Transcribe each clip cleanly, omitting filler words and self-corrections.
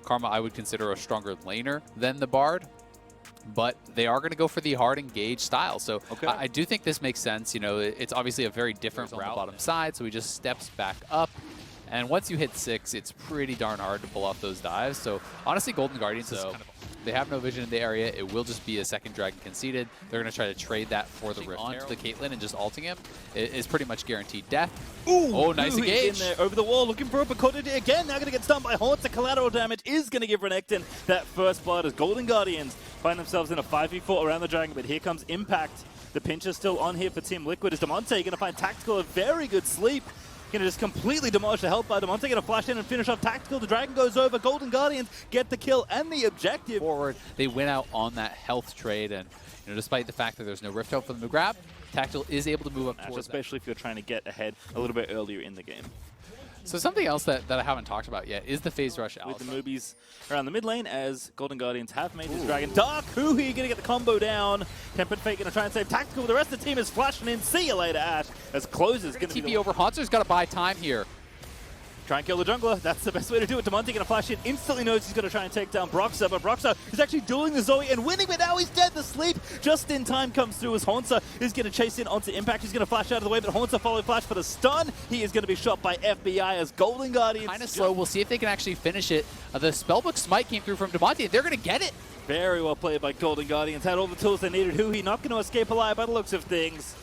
Karma I would consider a stronger laner than the Bard, but they are going to go for the hard engage style. So I do think this makes sense. You know, it's obviously a very different route on the bottom side, so he just steps back up. And once you hit 6, it's pretty darn hard to pull off those dives. So honestly, Golden Guardians is kind of, they have no vision in the area. It will just be a second dragon conceded. They're going to try to trade that for the Rift onto the Caitlyn, and just ulting him is pretty much guaranteed death. Ooh, oh, nice engage. In there, over the wall, looking for a Bakotity again. Now going to get stunned by Haunts. The collateral damage is going to give Renekton that first blood as Golden Guardians find themselves in a 5v4 around the dragon. But here comes Impact. The pinch is still on here for Team Liquid. Is Damonte going to find Tactical a very good sleep? Going to just completely demolish the health bar. Damonte going to flash in and finish off Tactical. The dragon goes over. Golden Guardians get the kill and the objective. Forward, they win out on that health trade, and despite the fact that there's no Rift Out for them to grab, Tactical is able to move up towards especially if you're trying to get ahead a little bit earlier in the game. So something else that I haven't talked about yet is the phase rush with the movies around the mid lane, as Golden Guardians have made this dragon dark. Huhi going to get the combo down. Tempered Fate going to try and save Tactical. The rest of the team is flashing in. See you later, Ash. As Closes going to be TP over. Haunter's got to buy time here. Try and kill the jungler. That's the best way to do it. Damonte going to flash in. Instantly knows he's going to try and take down Broxah, but Broxah is actually dueling the Zoe and winning, but now he's dead. The sleep just in time comes through as Haunter is going to chase in onto Impact. He's going to flash out of the way, but Haunter follow flash for the stun. He is going to be shot by FBI as Golden Guardians. Kind of slow. We'll see if they can actually finish it. The Spellbook Smite came through from Damonte. They're going to get it. Very well played by Golden Guardians. Had all the tools they needed. Huhi not going to escape alive by the looks of things.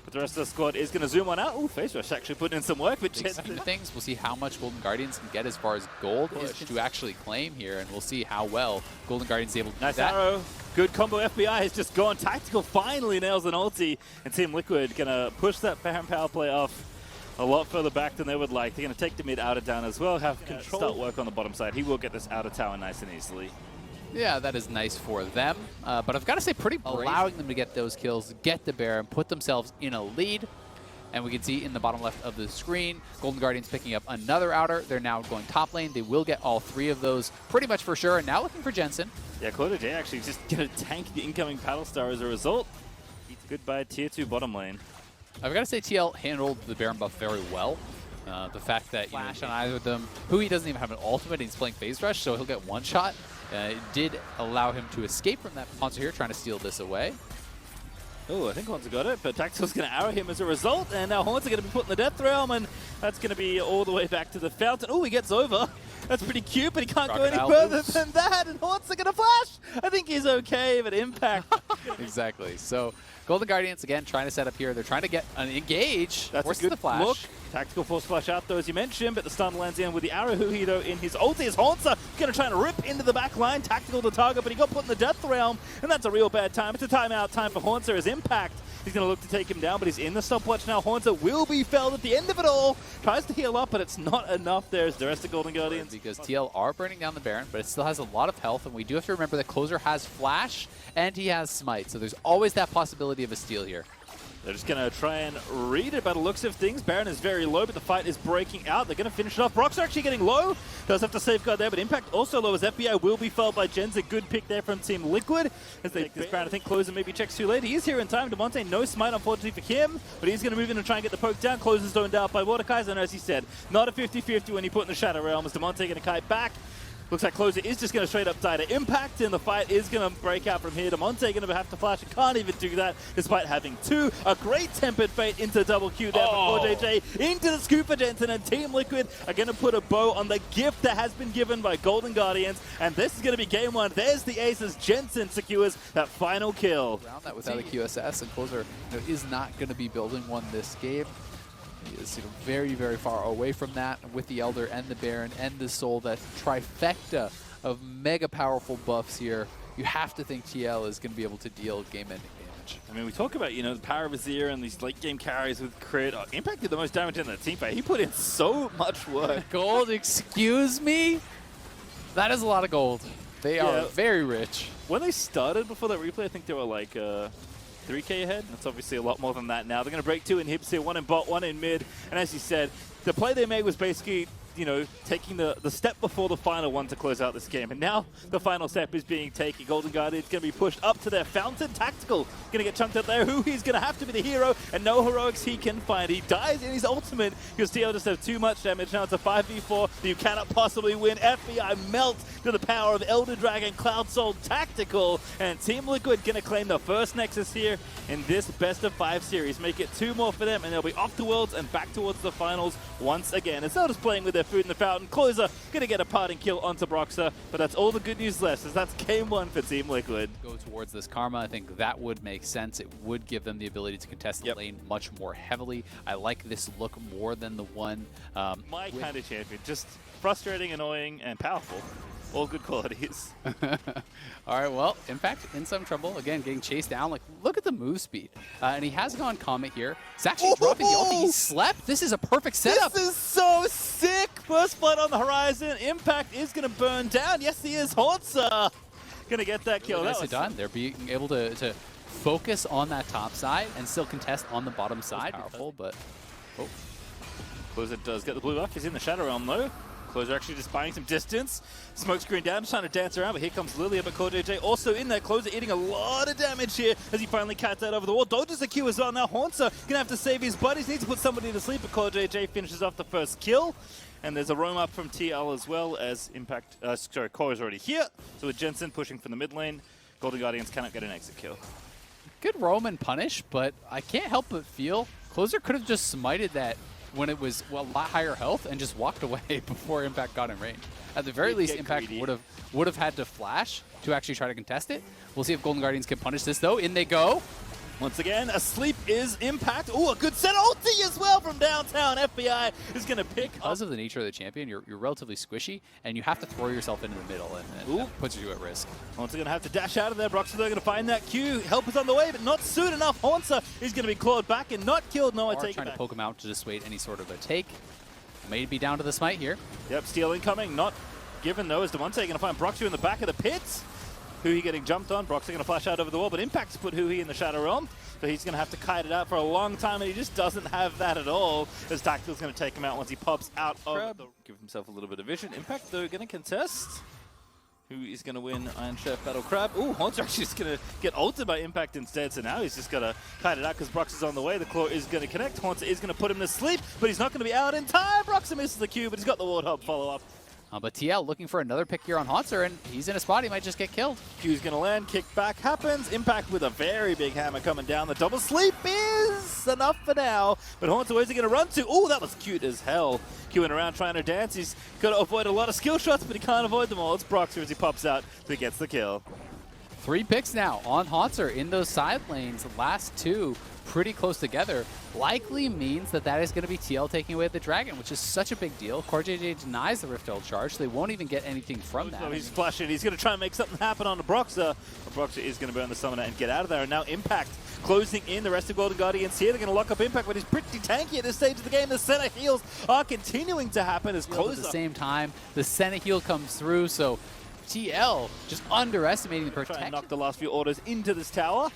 But the rest of the squad is going to zoom on out. Ooh, Face Rush actually putting in some work. But things. We'll see how much Golden Guardians can get as far as gold is to actually claim here, and we'll see how well Golden Guardians is able to do that. Nice arrow. Good combo. FBI has just gone. Tactical finally nails an ulti. And Team Liquid going to push that Baron power play off a lot further back than they would like. They're going to take the mid outer down as well. Have control. Start work on the bottom side. He will get this outer tower nice and easily. Yeah, that is nice for them. But I've got to say, pretty allowing them to get those kills, get the Baron, put themselves in a lead. And we can see in the bottom left of the screen, Golden Guardians picking up another outer. They're now going top lane. They will get all 3 of those pretty much for sure. And now looking for Jensen. Yeah, Claudia J actually just going to tank the incoming Paddle Star as a result. Goodbye, tier 2 bottom lane. I've got to say TL handled the Baron buff very well. The fact that Flash on either of them, Hui doesn't even have an ultimate, he's playing phase rush, so he'll get one shot. It did allow him to escape from that. Hanzo here trying to steal this away. Oh, I think Hanzo got it, but Tactical's going to arrow him as a result, and now Hanzo going to be put in the Death Realm, and that's going to be all the way back to the fountain. Oh, he gets over. That's pretty cute, but he can't go any further than that, and Hanzo going to flash. I think he's okay, but Impact. Exactly. So Golden Guardians, again, trying to set up here. They're trying to get an engage. That's a good flash. Look. Tactical force flash out, though, as you mentioned, but the stun lands in with the arrow. Huhi, though, in his ulti is Hanzo going to try and rip into the back line. Tactical to target, but he got put in the Death Realm, and that's a real bad time. It's a timeout time for Hanzo as Impact. He's going to look to take him down, but he's in the stopwatch now. Hanzo will be felled at the end of it all. Tries to heal up, but it's not enough. There's the rest of Golden Guardians. Because TL are burning down the Baron, but it still has a lot of health, and we do have to remember that Closer has Flash, and he has Smite, so there's always that possibility of a steal here. They're just going to try and read it by the looks of things. Baron is very low, but the fight is breaking out. They're going to finish it off. Broxah actually getting low. Does have to safeguard there, but Impact also low as FBI will be felled by Jen's. A good pick there from Team Liquid. As they take this Baron, I think Closer maybe checks too late. He is here in time. Damonte, no smite, unfortunately for him, but he's going to move in and try and get the poke down. Closer's zoned out by Mordekaiser, and as he said, not a 50-50 when he put in the Shadow Realm. As Damonte going to kite back. Looks like Closer is just going to straight up die to Impact, and the fight is going to break out from here. Damonte going to have to flash and can't even do that despite having 2. A great Tempered Fate into double Q there for JJ. Into the scoop for Jensen, and Team Liquid are going to put a bow on the gift that has been given by Golden Guardians, and this is going to be game 1. There's the ace as Jensen secures that final kill. Around that without a QSS, and Closer is not going to be building one this game. He is very, very far away from that with the Elder and the Baron and the Soul. That trifecta of mega powerful buffs here. You have to think TL is going to be able to deal game-ending damage. I mean, we talk about, the power of Azir and these late-game carries with Crit. Impact did the most damage in that team fight. He put in so much work. Gold, excuse me? That is a lot of gold. They are very rich. When they started before that replay, I think they were like 3K ahead. That's obviously a lot more than that now. They're going to break 2 inhibs here, 1 in bot, 1 in mid. And as you said, the play they made was basically you know, taking the step before the final one to close out this game. And now the final step is being taken. Golden Guardian's going to be pushed up to their fountain. Tactical going to get chunked out there. He's going to have to be the hero, and no heroics he can find. He dies in his ultimate because TL just have too much damage. Now it's a 5v4 that you cannot possibly win. FBI melt to the power of Elder Dragon, Cloud Soul, Tactical, and Team Liquid going to claim the first Nexus here in this best-of-5 series. Make it 2 more for them, and they'll be off to Worlds and back towards the finals once again. It's not just playing with their food in the fountain. Closer going to get a parting kill onto Broxah, but that's all the good news left, as that's game 1 for Team Liquid. Go towards this Karma. I think that would make sense. It would give them the ability to contest the lane much more heavily. I like this look more than the one. My kind of champion. Just frustrating, annoying, and powerful. All good qualities. All right, well, Impact in some trouble. Again, getting chased down. Like, look at the move speed. And he has gone Comet here. He's actually dropping the ulti. He slept. This is a perfect setup. This is so sick. First blood on the horizon. Impact is going to burn down. Yes, he is. Hauntzer going to get that kill. Really nicely done. They're being able to focus on that top side and still contest on the bottom side. Powerful, but... Oh. Closer does get the blue buff. He's in the Shadow Realm, though. Closer actually just buying some distance. Smoke screen down, just trying to dance around, but here comes Lilia, but KazaLoLLCShighlights also in there. Closer eating a lot of damage here as he finally cats out over the wall. Dodges the Q as well. Now Hauntzer gonna have to save his buddies. Needs to put somebody to sleep, but KazaLoLLCShighlights finishes off the first kill. And there's a roam up from TL as well as Impact. Core is already here. So with Jensen pushing from the mid lane, Golden Guardians cannot get an exit kill. Good roam and punish, but I can't help but feel Closer could have just smited that when it was a lot higher health and just walked away before Impact got in range. At the very least, Impact would have had to flash to actually try to contest it. We'll see if Golden Guardians can punish this, though. In they go. Once again, asleep is Impact. Ooh, a good set ulti as well from downtown. FBI is going to pick Because of the nature of the champion, you're relatively squishy, and you have to throw yourself into the middle, and that puts you at risk. Hauntzer going to have to dash out of there. Broxah, they're going to find that Q. Help is on the way, but not soon enough. Hauntzer is going to be clawed back and not killed. No, I take it back. Trying to poke him out to dissuade any sort of a take. May be down to the smite here. Yep, steal incoming. Not given, though, as Devontae going to find Broxah in the back of the pits. Huhi getting jumped on. Broxah going to flash out over the wall, but Impact's put Huhi in the Shadow Realm. So he's going to have to kite it out for a long time, and he just doesn't have that at all, as Tactical's going to take him out once he pops out of the... Give himself a little bit of vision. Impact, though, going to contest. Who is going to win Iron Chef Battle Crab? Ooh, Hauntzer actually just going to get ulted by Impact instead, so now he's just got to kite it out because Brox is on the way. The Claw is going to connect. Hauntzer is going to put him to sleep, but he's not going to be out in time. Brox misses the Q, but he's got the Warthog follow-up. But TL looking for another pick here on Hauntzer, and he's in a spot he might just get killed. Q's going to land, kick back happens. Impact with a very big hammer coming down. The double sleep is enough for now. But Hauntzer, where's he going to run to? Oh, that was cute as hell. Qing around trying to dance. He's got to avoid a lot of skill shots, but he can't avoid them all. It's Broxah as he pops out, so he gets the kill. 3 picks now on Hauntzer in those side lanes. Last 2 pretty close together. Likely means that is going to be TL taking away the Dragon, which is such a big deal. KazaLoLLCShighlights denies the Rift Herald charge, so they won't even get anything from that. So he's flashing. He's going to try and make something happen on the Broxah. Broxah is going to burn the Summoner and get out of there. And now Impact closing in the rest of Golden Guardians here. They're going to lock up Impact, but he's pretty tanky at this stage of the game. The center heals are continuing to happen as Closer. At the same time, the center heal comes through, so TL just underestimating the protection. Try and knock the last few orders into this tower.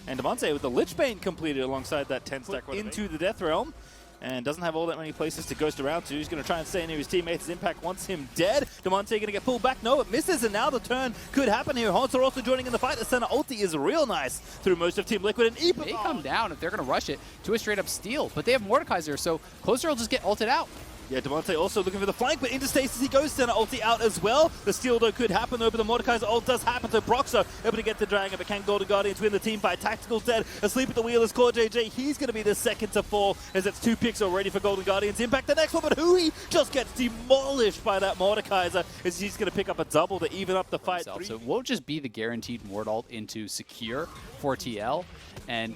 And Devontae with the Lich Bane completed alongside that 10-stack into the Death Realm. And doesn't have all that many places to ghost around to. He's going to try and stay near his teammates as Impact wants him dead. Devontae going to get pulled back. No, it misses, and now the turn could happen here. Hauntzer also joining in the fight. The center ulti is real nice through most of Team Liquid. And they come down if they're going to rush it to a straight-up steal. But they have Mordekaiser, so Closer will just get ulted out. Yeah, Devontae also looking for the flank, but into stasis he goes. Center ulti out as well. The steal, though, could happen, though, but the Mordekaiser ult does happen to Broxah. Able to get the Dragon, but can Golden Guardians win the team fight? Tactical dead. Asleep at the wheel is KazaLoLLCShighlights. He's going to be the second to fall, as it's 2 picks already for Golden Guardians. Impact the next one, but Huhi just gets demolished by that Mordekaiser, as he's going to pick up a double to even up the fight. So it won't just be the guaranteed Mord ult into secure for TL. And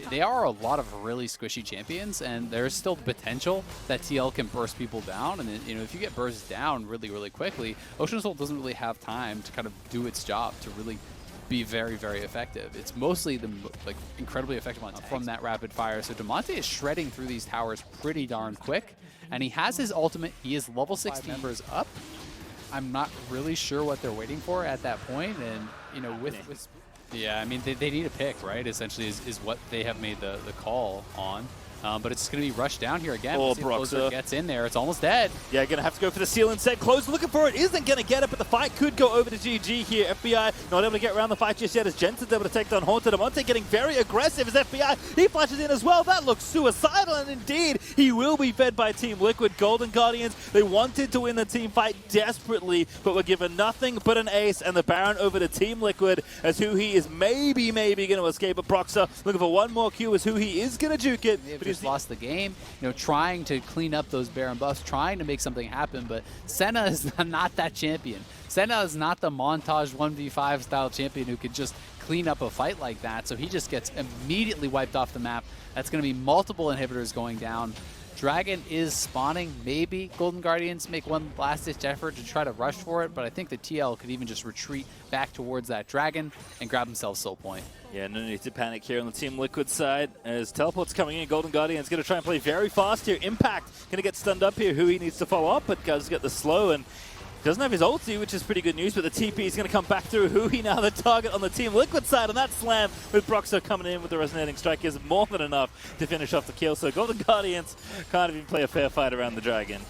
they are a lot of really squishy champions, and there's still potential that TL can burst people down. And then, if you get burst down really, really quickly, Ocean's ult doesn't really have time to kind of do its job to really be very, very effective. It's mostly the incredibly effective on from that rapid fire. So Devontae is shredding through these towers pretty darn quick, and he has his ultimate. He is level 16 members up. I'm not really sure what they're waiting for at that point, and yeah, I mean, they need a pick, right? Essentially is what they have made the call on. But it's going to be rushed down here again. Oh, we'll see if Closer gets in there. It's almost dead. Yeah, going to have to go for the seal instead. Close looking for it. Isn't going to get it, but the fight could go over to GG here. FBI not able to get around the fight just yet as Jensen's able to take down Haunter. Demonte getting very aggressive as FBI. He flashes in as well. That looks suicidal, and indeed, he will be fed by Team Liquid. Golden Guardians, they wanted to win the team fight desperately, but were given nothing but an ace, and the Baron over to Team Liquid as Huhi is maybe going to escape. But Broxer looking for one more Q as Huhi is going to juke it. But he's lost the game. You know, trying to clean up those Baron buffs, trying to make something happen, but Senna is not that champion. Senna is not the montage 1v5 style champion who could just clean up a fight like that, so he just gets immediately wiped off the map. That's going to be multiple inhibitors going down. Dragon is spawning. Maybe Golden Guardians make one last-ditch effort to try to rush for it, but I think the TL could even just retreat back towards that Dragon and grab themselves Soul Point. Yeah, no need to panic here on the Team Liquid side as Teleport's coming in. Golden Guardian's going to try and play very fast here. Impact going to get stunned up here. Huhi needs to follow up, but Guz get the slow and doesn't have his ulti, which is pretty good news, but the TP is going to come back through. Huhi now the target on the Team Liquid side, and that slam with Broxer coming in with the resonating strike is more than enough to finish off the kill. So Golden Guardians can't even play a fair fight around the Dragon.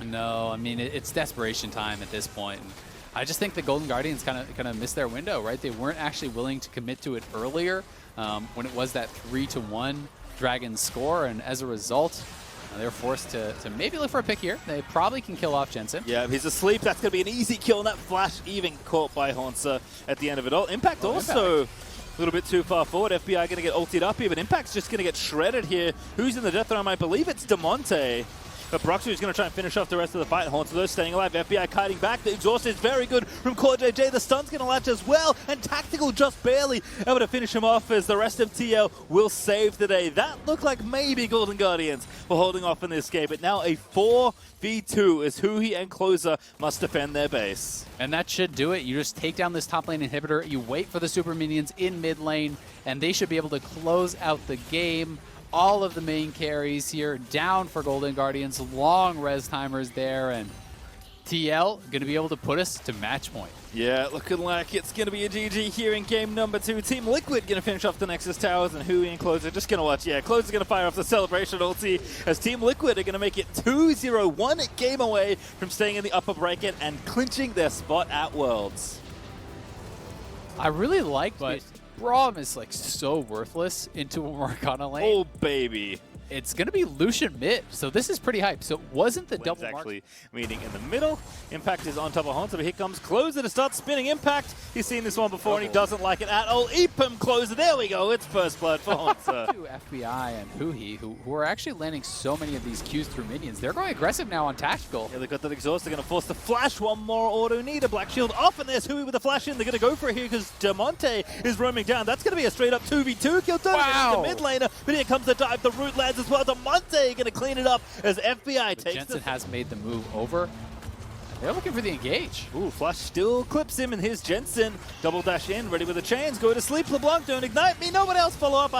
No, I mean, it's desperation time at this point. And I just think the Golden Guardians kind of missed their window, right? They weren't actually willing to commit to it earlier when it was that 3-1 Dragon score, and as a result, they're forced to maybe look for a pick here. They probably can kill off Jensen. Yeah, if he's asleep, that's going to be an easy kill, and that flash even caught by Haunter at the end of it all. Impact also a little bit too far forward. FBI going to get ulted up here, but Impact's just going to get shredded here. Who's in the death round? I believe it's Demonte. But Broxer is going to try and finish off the rest of the fight. Haunter though staying alive. FBI kiting back. The exhaust is very good from CoreJJ. The stun's going to latch as well. And Tactical just barely able to finish him off as the rest of TL will save the day. That looked like maybe Golden Guardians were holding off in this game. But now a 4v2 as Huhi and Closer must defend their base. And that should do it. You just take down this top lane inhibitor. You wait for the super minions in mid lane. And they should be able to close out the game. All of the main carries here down for Golden Guardians. Long res timers there, and TL going to be able to put us to match point. Yeah, looking like it's going to be a GG here in game number 2. Team Liquid going to finish off the Nexus Towers, and Huhi and Closer just going to watch. Yeah, Closer's going to fire off the Celebration ulti as Team Liquid are going to make it 2-0, one game away from staying in the upper bracket and clinching their spot at Worlds. I really like this. Braum is like so worthless into a Morgana lane. Oh, baby. It's going to be Lucian mid, so this is pretty hype. So it wasn't the double mark. Actually meeting in the middle. Impact is on top of Haunter, but here comes Closer to start spinning Impact. He's seen this one before and he doesn't like it at all. Eep him, Closer. There we go. It's first blood for Haunter. FBI and Huhi, who are actually landing so many of these Qs through minions. They're going aggressive now on Tactical. Yeah, they've got that exhaust. They're going to force the flash. One more auto need. A Black Shield off, and there's Huhi with the flash in. They're going to go for it here because Demonte is roaming down. That's going to be a straight up 2v2 kill. Wow. The mid laner, but here comes the dive. The root lands as well. Demonte going to clean it up as FBI takes Jensen has made the move over. They're looking for the engage. Ooh, Flash still clips him, and here's Jensen. Double dash in, ready with the chains. Go to sleep, LeBlanc, don't ignite me. No one else follow up.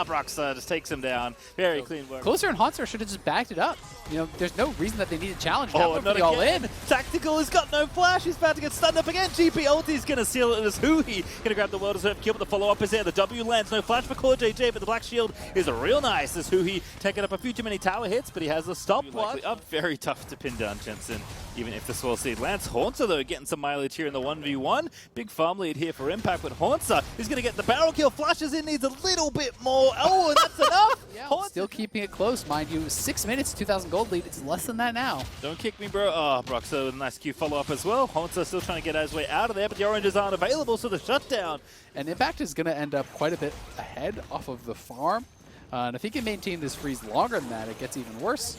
Broxer just takes him down. Very clean work. Closer and Haunter should have just backed it up. You know, there's no reason that they need a challenge. Now not all in. Tactical has got no flash. He's about to get stunned up again. GP ulti's going to seal it as Huhi. Going to grab the well-deserved kill, but the follow-up is there. The W lands. No flash for CoreJJ, but the Black Shield is real nice as Huhi taking up a few too many tower hits, but he has the stop block. Up. Very tough to pin down Jensen, even if the Swell Seed lands. Haunter, though, getting some mileage here in the 1v1. Big farm lead here for Impact, but Haunter is going to get the barrel kill. Flashes in, needs a little bit more. Oh, and that's enough. Yeah, still keeping it close, mind you. 6 minutes, 2,000 gold lead. It's less than that now. Don't kick me, bro. Oh, Broxer with a nice Q follow-up as well. Haunter still trying to get his way out of there, but the oranges aren't available, so the shutdown. And Impact is going to end up quite a bit ahead off of the farm. And if he can maintain this freeze longer than that, it gets even worse.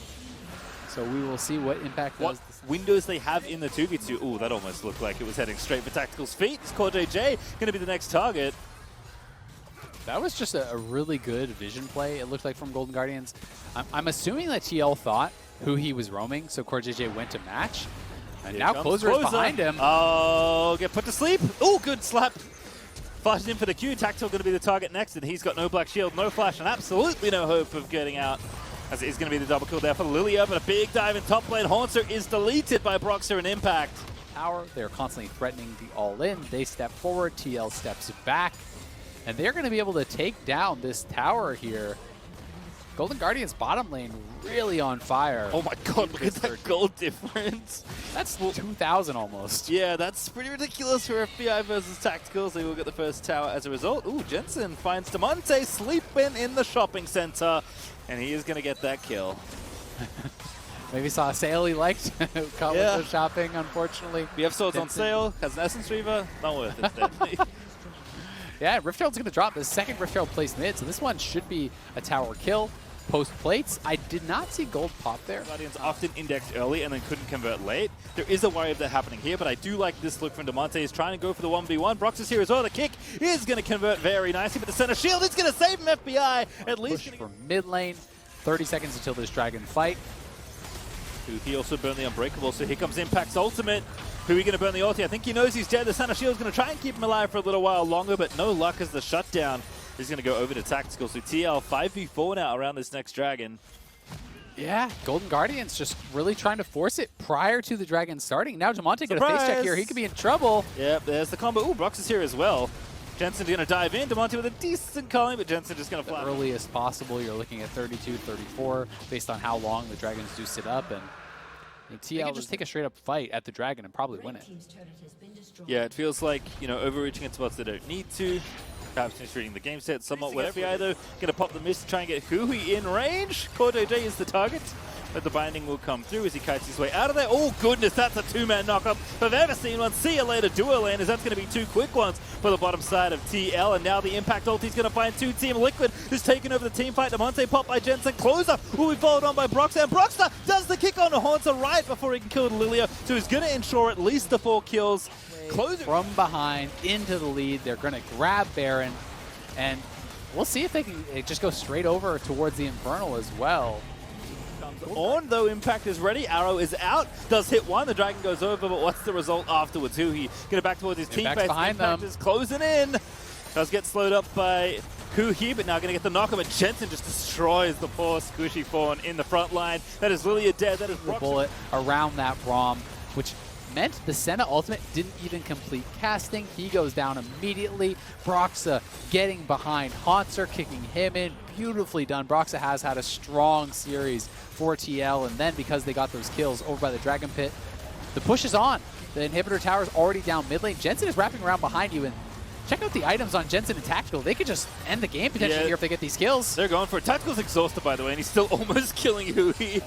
So we will see what Impact does. What windows they have in the 2v2. Ooh, that almost looked like it was heading straight for Tactical's feet. It's CoreJJ going to be the next target. That was just a really good vision play, it looked like, from Golden Guardians. I'm assuming that TL thought who he was roaming, so CoreJJ went to match. And Here now Closer is behind him. Oh, get put to sleep. Oh, good slap. Flashes in for the Q. Tactical going to be the target next, and he's got no Black Shield, no flash, and absolutely no hope of getting out. As it is going to be the double kill there for Lilia, but a big dive in top lane. Haunter is deleted by Broxer and Impact. Tower, they're constantly threatening the all-in. They step forward, TL steps back, and they're going to be able to take down this tower here. Golden Guardians bottom lane really on fire. Oh my god, look at that gold difference. That's 2,000 almost. Yeah, that's pretty ridiculous for FBI versus Tacticals. They will get the first tower as a result. Ooh, Jensen finds Damonte sleeping in the shopping center, and he is going to get that kill. Maybe saw a sale he liked. Caught with the shopping, unfortunately. We have swords on sale, has an Essence Reaver, not worth it. Definitely. Yeah, Rift Herald's going to drop. The second Rift Herald placed mid, so this one should be a tower kill. Post plates. I did not see gold pop there. Guardians often indexed early and then couldn't convert late. There is a worry of that happening here, but I do like this look from Damonte. He's trying to go for the 1v1. Brox is here as well. The kick is going to convert very nicely, but the center shield is going to save him, FBI. At least push for mid lane. 30 seconds until this dragon fight. He also burned the Unbreakable, so here comes Impact's ultimate. Who are we going to burn the ulti? I think he knows he's dead. The center shield is going to try and keep him alive for a little while longer, but no luck as the shutdown is going to go over to Tactical. So TL 5v4 now around this next dragon. Yeah, Golden Guardians just really trying to force it prior to the dragon starting. Now Damonte got a face check here. He could be in trouble. Yep, there's the combo. Ooh, Brox is here as well. Jensen's going to dive in. Damonte with a decent calling, but Jensen just going to fly. The earliest possible, you're looking at 32, 34, based on how long the dragons do sit up. And TL can just take a straight up fight at the dragon and probably win it. Yeah, it feels like, you know, overreaching in spots they don't need to. Perhaps misreading the game set somewhat. With FBI though, going to pop the mist to try and get Hui in range. KazaLoLLCShighlights is the target, but the binding will come through as he kites his way out of there. Oh goodness, that's a two-man knockup if I've ever seen one. See you later, duo lane, as that's going to be two quick ones for the bottom side of TL. And now the Impact ulti is going to find two Team Liquid, who's taken over the team fight. Damonte popped by Jensen. Closer will be followed on by Broxer, and Broxer does the kick on Haunter right before he can kill Lilia, so he's going to ensure at least the 4 kills. Closer from behind into the lead. They're going to grab Baron, and we'll see if they can just go straight over towards the Infernal as well. On though, Impact is ready. Arrow is out. Does hit one. The dragon goes over, but what's the result afterwards? Hui get it back towards his teammates. Behind Impact is closing in. Does get slowed up by Hui, but now going to get the knock up. And Jensen just destroys the poor Squishy Fawn in the front line. That is Lilia dead. That is the bullet around that Rom, which meant the Senna ultimate didn't even complete casting. He goes down immediately. Broxa getting behind Haunter, kicking him in. Beautifully done. Broxa has had a strong series for TL, and then because they got those kills over by the Dragon Pit, the push is on. The inhibitor tower is already down mid lane. Jensen is wrapping around behind you, and check out the items on Jensen and Tactical. They could just end the game potentially here if they get these kills. They're going for it. Tactical's exhausted, by the way, and he's still almost killing Hui,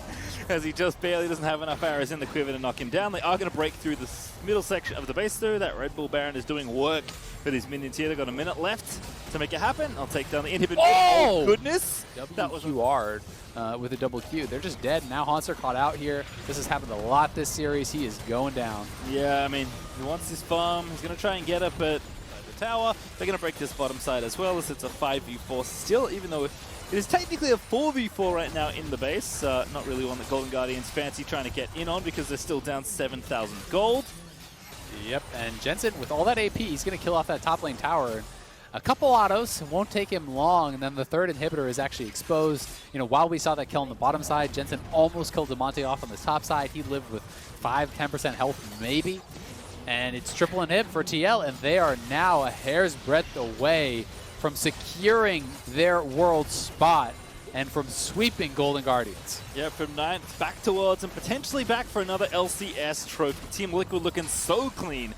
as he just barely doesn't have enough arrows in the quiver to knock him down. They are going to break through the middle section of the base, though. That Red Bull Baron is doing work for these minions here. They've got a minute left to make it happen. I'll take down the inhibitor. Oh, goodness. That was QR'd with a double Q. They're just dead. Now Haunter caught out here. This has happened a lot this series. He is going down. Yeah, I mean, he wants his farm. He's going to try and get it, but tower. They're going to break this bottom side as well, as it's a 5v4 still, even though it is technically a 4v4 right now in the base. Not really one that Golden Guardians fancy trying to get in on because they're still down 7,000 gold. Yep, and Jensen, with all that AP, he's going to kill off that top lane tower. A couple autos, won't take him long, and then the third inhibitor is actually exposed. You know, while we saw that kill on the bottom side, Jensen almost killed Damonte off on the top side. He lived with 5-10% health, maybe. And it's triple inhib for TL, and they are now a hair's breadth away from securing their world spot and from sweeping Golden Guardians. Yeah, from 9th back towards and potentially back for another LCS trophy. Team Liquid looking so clean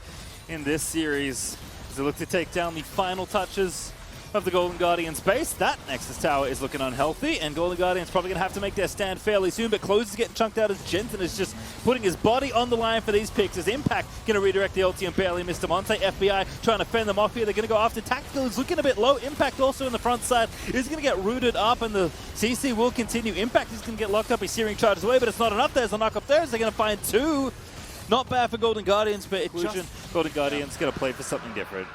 in this series as they look to take down the final touches of the Golden Guardians base. That Nexus Tower is looking unhealthy, and Golden Guardians probably going to have to make their stand fairly soon, but Close is getting chunked out as Jensen is just putting his body on the line for these picks. As Impact going to redirect the ulti and barely miss Damonte. FBI trying to fend them off here. They're going to go after Tactical, is looking a bit low. Impact also in the front side is going to get rooted up, and the CC will continue. Impact is going to get locked up. He's searing charges away, but it's not enough. There's a knock up there, so they're going to find 2. Not bad for Golden Guardians, but Golden Guardians going to play for something different.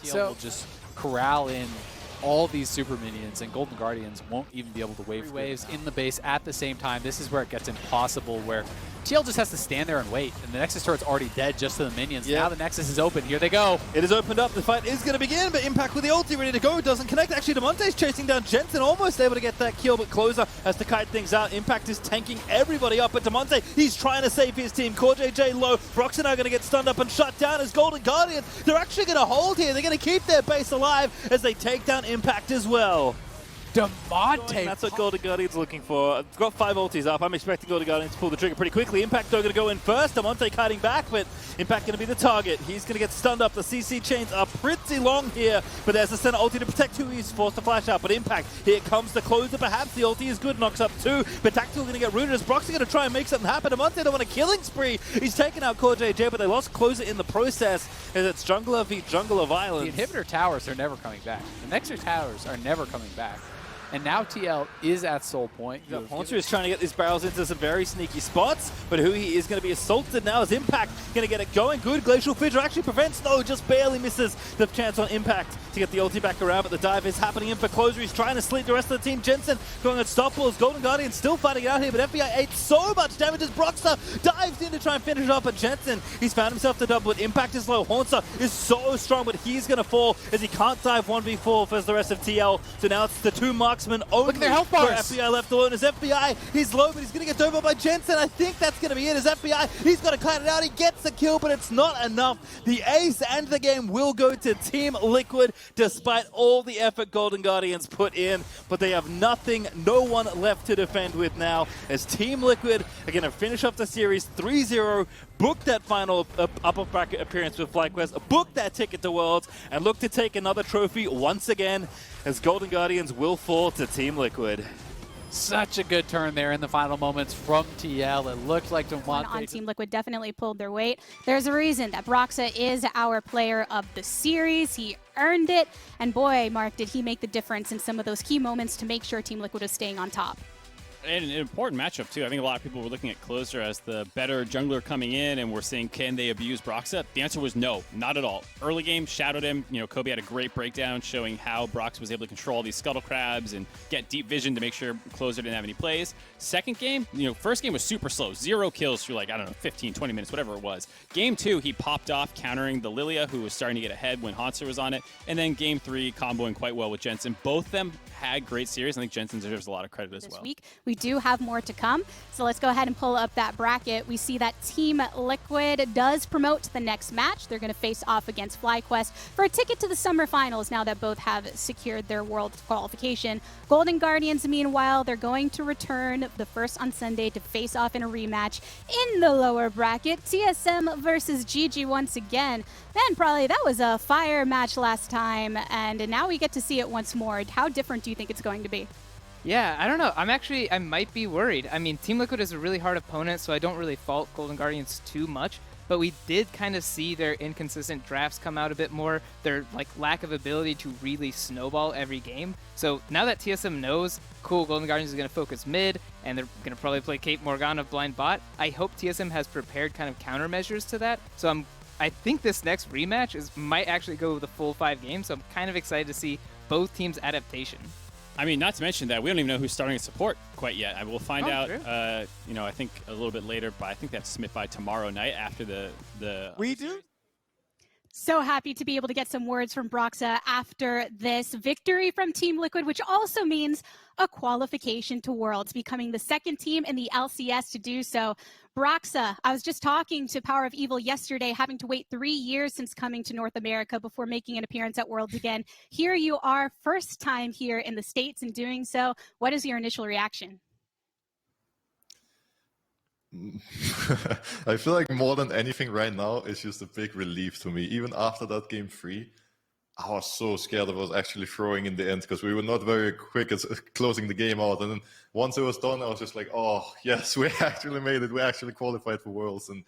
So will just corral in all these super minions, and Golden Guardians won't even be able to wave waves in the base at the same time. This is where it gets impossible, where TL just has to stand there and wait, and the Nexus turret's already dead just to the minions. Now the Nexus is open. Here they go. It is opened up. The fight is going to begin, but Impact with the ulti ready to go. Doesn't connect. Actually, Damonte's chasing down Jensen, almost able to get that kill, but Closer has to kite things out. Impact is tanking everybody up, but Damonte, he's trying to save his team. KazaLoLLCShighlights low. Broxer now going to get stunned up and shut down as Golden Guardians. They're actually going to hold here. They're going to keep their base alive as they take down Impact as well. DeMonte. That's what Golden Guardian's looking for. I've got 5 ultis up. I'm expecting Golden Guardian to pull the trigger pretty quickly. Impact though going to go in first. DeMonte kiting back, but Impact going to be the target. He's going to get stunned up. The CC chains are pretty long here, but there's the center ulti to protect who he's forced to flash out. But Impact, here comes the closer. Perhaps the ulti is good, knocks up 2, but Tactical going to get rooted as Broxy going to try and make something happen. DeMonte don't want a killing spree. He's taken out Core JJ, but they lost closer in the process as it's jungler v jungler violence. The inhibitor towers are never coming back. The Nexus towers are never coming back. And now TL is at Soul Point. Haunter is trying to get these barrels into some very sneaky spots, but who he is going to be assaulted now is Impact going to get it going. Good Glacial Fissure actually prevents, no, just barely misses the chance on Impact to get the ulti back around, but the dive is happening in for Closer. He's trying to sleep the rest of the team. Jensen going at stop balls. Golden Guardian still fighting it out here, but FBI ate so much damage as Broxer dives in to try and finish it off, but Jensen, he's found himself the double, but Impact is low. Haunter is so strong, but he's going to fall as he can't dive 1v4 for the rest of TL. So now it's the 2 marksmen only. Look at their health bars. FBI left alone as FBI, he's low, but he's going to get dove up by Jensen. I think that's going to be it as FBI, he's got to cut it out. He gets the kill, but it's not enough. The ace and the game will go to Team Liquid, despite all the effort Golden Guardians put in, but they have nothing, no one left to defend with now, as Team Liquid are going to finish off the series 3-0, book that final upper bracket appearance with FlyQuest, book that ticket to Worlds, and look to take another trophy once again, as Golden Guardians will fall to Team Liquid. Such a good turn there in the final moments from TL. It looked like DeMonte on Team Liquid definitely pulled their weight. There's a reason that Broxah is our player of the series. He earned it. And boy, Mark, did he make the difference in some of those key moments to make sure Team Liquid is staying on top. And an important matchup, too. I think a lot of people were looking at Closer as the better jungler coming in, and we're saying, can they abuse Broxah? The answer was no, not at all. Early game, shadowed him. You know, Kobe had a great breakdown showing how Broxah was able to control all these scuttle crabs and get deep vision to make sure Closer didn't have any plays. Second game, first game was super slow. 0 kills for like, I don't know, 15, 20 minutes, whatever it was. Game 2, he popped off countering the Lilia, who was starting to get ahead when Haunter was on it. And then game 3, comboing quite well with Jensen. Both of them had great series. I think Jensen deserves a lot of credit as well. This week, we do have more to come. So let's go ahead and pull up that bracket. We see that Team Liquid does promote to the next match. They're going to face off against FlyQuest for a ticket to the summer finals now that both have secured their world qualification. Golden Guardians, meanwhile, they're going to return the first on Sunday to face off in a rematch in the lower bracket. TSM versus GG once again. Man, probably that was a fire match last time, and now we get to see it once more. How different do you think it's going to be? Yeah, I don't know. I might be worried. I mean, Team Liquid is a really hard opponent, so I don't really fault Golden Guardians too much. But we did kind of see their inconsistent drafts come out a bit more, their lack of ability to really snowball every game. So now that TSM knows, cool, Golden Guardians is going to focus mid, and they're going to probably play Kate Morgana blind bot, I hope TSM has prepared kind of countermeasures to that. So I think this next rematch might actually go the full 5 games, so I'm kind of excited to see both teams' adaptation. I mean, not to mention that we don't even know who's starting at support quite yet. I will find out, I think a little bit later, but I think that's Smith by tomorrow night after the We do? So happy to be able to get some words from Broxah after this victory from Team Liquid, which also means a qualification to Worlds, becoming the second team in the LCS to do so. Broxah, I was just talking to Power of Evil yesterday, having to wait 3 years since coming to North America before making an appearance at Worlds again. Here you are, first time here in the States and doing so. What is your initial reaction? I feel like more than anything right now, it's just a big relief to me. Even after that game 3, I was so scared of us actually throwing in the end because we were not very quick at closing the game out. And then once it was done, I was just like, oh, yes, we actually made it. We actually qualified for Worlds. And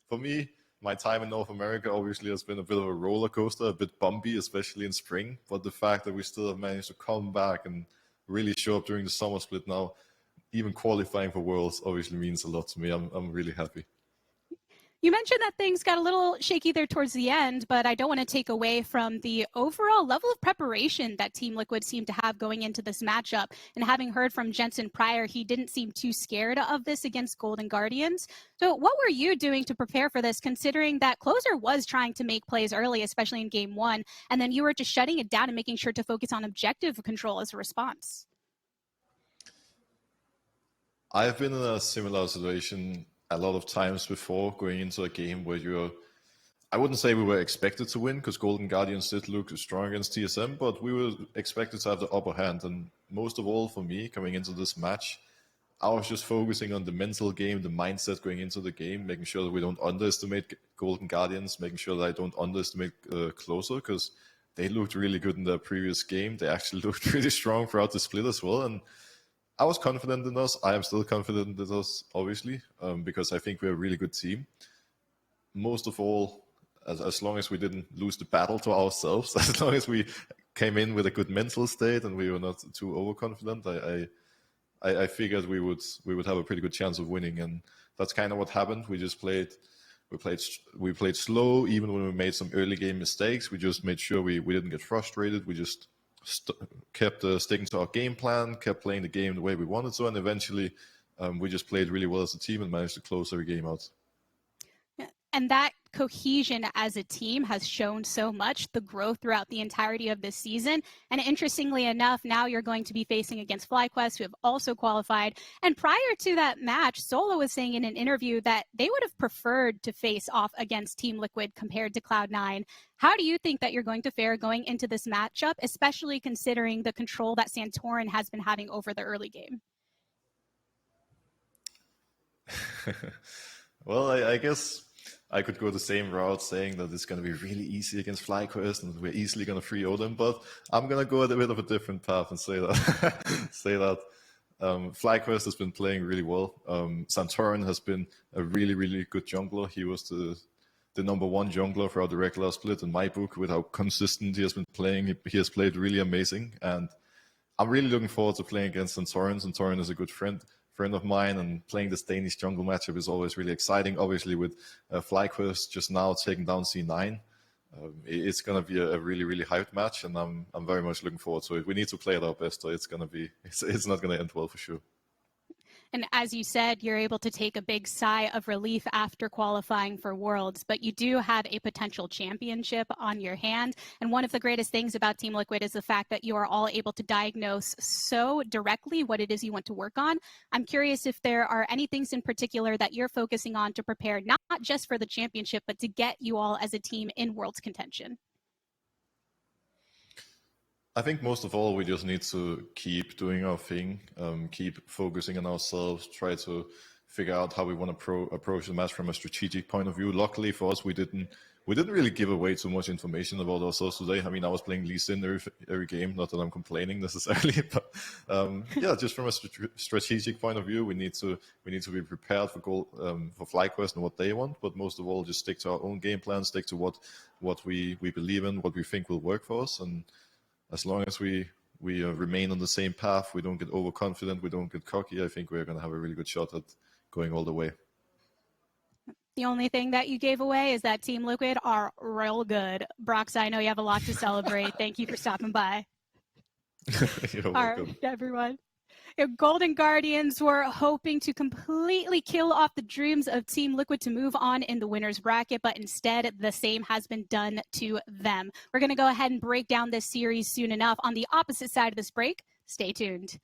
for me, my time in North America obviously has been a bit of a roller coaster, a bit bumpy, especially in spring. But the fact that we still have managed to come back and really show up during the summer split now, even qualifying for Worlds obviously means a lot to me. I'm really happy. You mentioned that things got a little shaky there towards the end, but I don't want to take away from the overall level of preparation that Team Liquid seemed to have going into this matchup. And having heard from Jensen prior, he didn't seem too scared of this against Golden Guardians. So what were you doing to prepare for this, considering that Closer was trying to make plays early, especially in game 1, and then you were just shutting it down and making sure to focus on objective control as a response? I've been in a similar situation a lot of times before, going into a game where you're I wouldn't say we were expected to win because Golden Guardians did look strong against TSM, but we were expected to have the upper hand. And most of all, for me, coming into this match, I was just focusing on the mental game, the mindset going into the game, making sure that we don't underestimate Golden Guardians, making sure that I don't underestimate Closer, because they looked really good in their previous game. They actually looked really strong throughout the split as well. And I was confident in us. I am still confident in us, obviously, because I think we're a really good team. Most of all, as long as we didn't lose the battle to ourselves, as long as we came in with a good mental state and we were not too overconfident, I figured we would have a pretty good chance of winning, and that's kind of what happened. We played slow, even when we made some early game mistakes. We just made sure we didn't get frustrated. We just kept sticking to our game plan, kept playing the game the way we wanted to, and eventually we just played really well as a team and managed to close every game out. And that cohesion as a team has shown so much, the growth throughout the entirety of this season. And interestingly enough, now you're going to be facing against FlyQuest, who have also qualified. And prior to that match, Solo was saying in an interview that they would have preferred to face off against Team Liquid compared to Cloud9. How do you think that you're going to fare going into this matchup, especially considering the control that Santorin has been having over the early game? Well, I guess I could go the same route, saying that it's going to be really easy against FlyQuest and we're easily going to 3-0 them, but I'm going to go a bit of a different path and say that FlyQuest has been playing really well. Santorin has been a really, really good jungler. He was the number one jungler throughout the regular split in my book with how consistent he has been playing. He has played really amazing, and I'm really looking forward to playing against Santorin. Santorin is a good friend of mine, and playing this Danish jungle matchup is always really exciting. Obviously, with FlyQuest just now taking down C9, it's going to be a really, really hyped match, and I'm very much looking forward to it. We need to play at our best, so it's not going to end well for sure. And as you said, you're able to take a big sigh of relief after qualifying for Worlds, but you do have a potential championship on your hand. And one of the greatest things about Team Liquid is the fact that you are all able to diagnose so directly what it is you want to work on. I'm curious if there are any things in particular that you're focusing on to prepare, not just for the championship, but to get you all as a team in Worlds contention. I think most of all, we just need to keep doing our thing, keep focusing on ourselves, try to figure out how we want to approach the match from a strategic point of view. Luckily for us, we didn't really give away too much information about ourselves today. I mean, I was playing Lee Sin every game, not that I'm complaining necessarily, but yeah, just from a strategic point of view, we need to be prepared for FlyQuest and what they want, but most of all, just stick to our own game plan, stick to what we believe in, what we think will work for us, and as long as we remain on the same path, we don't get overconfident, we don't get cocky, I think we're going to have a really good shot at going all the way. The only thing that you gave away is that Team Liquid are real good. Brox, I know you have a lot to celebrate. Thank you for stopping by. You're All welcome. right, everyone. Golden Guardians were hoping to completely kill off the dreams of Team Liquid to move on in the winner's bracket, but instead the same has been done to them. We're going to go ahead and break down this series soon enough. On the opposite side of this break, stay tuned.